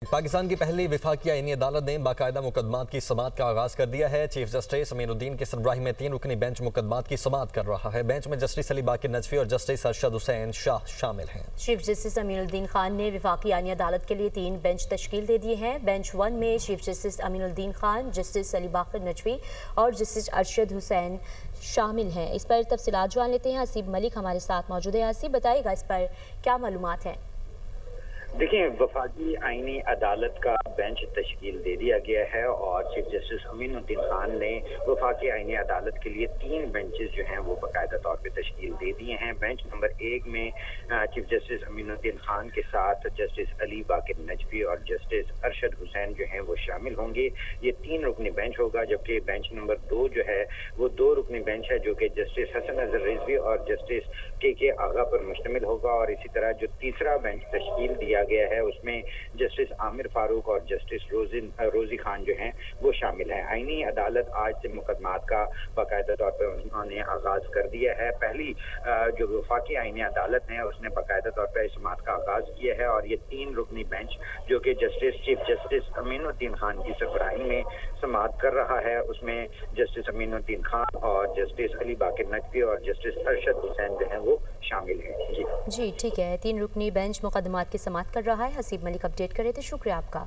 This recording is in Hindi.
पाकिस्तान की पहली वफाकी आईनी अदालत ने बाकायदा मुकदमात की समाअत का आगाज कर दिया है। चीफ जस्टिस अमीनुद्दीन की सरबराही में 3 रुकनी बेंच मुकदमात की समाअत कर रहा है। बेंच में जस्टिस अली बाकिर नजफी और जस्टिस अरशद हुसैन शाह शामिल हैं। चीफ जस्टिस अमीनुद्दीन खान ने वफाकी आईनी अदालत के लिए 3 बेंच तश्कील दे दिए हैं। बेंच 1 में chief justice Aminuddin Khan, justice Ali Baqir Najafi और जस्टिस अरशद हुसैन शामिल हैं। इस पर तफसीलात जान लेते हैं। हसीब मलिक हमारे साथ मौजूद है। हसीब, बताइएगा इस पर क्या मालूमात हैं? देखिए, वफाकी आईनी अदालत का बेंच तश्कील दे दिया गया है और चीफ जस्टिस अमीनुद्दीन खान ने वफाकी आईनी अदालत के लिए 3 बेंचेस जो हैं वो बाकायदा तौर पे तश्कील दे दिए हैं। बेंच नंबर 1 में चीफ जस्टिस अमीनुद्दीन खान के साथ जस्टिस अली बाकिर नजफी और जस्टिस अरशद हुसैन जो हैं वो शामिल होंगे। ये 3 रुकनी बेंच होगा, जबकि बेंच नंबर 2 जो है वो 2 रुकनी बेंच है जो कि जस्टिस हसन अजहर रिजवी और जस्टिस के आगा पर मुश्तमिल होगा। और इसी तरह जो तीसरा बेंच तश्कील दिया गया है उसमें जस्टिस आमिर फारूक और जस्टिस रोजी खान जो हैं वो शामिल हैं। आईनी अदालत आज से मुकदमात का बाकायदा तौर पर उन्होंने आगाज कर दिया है। पहली जो वफाकी आईनी अदालत है उसने बाकायदा तौर पर समाअत का आगाज किया है और ये 3 रुकनी बेंच जो कि चीफ जस्टिस अमीनुद्दीन खान की सरबराही में समाअत कर रहा है उसमें जस्टिस अमीनुद्दीन खान और जस्टिस अली बाकिर नजफी और जस्टिस अरशद हुसैन जो हैं वो शामिल हैं। जी ठीक है। 3 रुकनी बेंच मुकदमात की समाअत कर रहा है। हसीब मलिक अपडेट कर रहे थे, शुक्रिया आपका।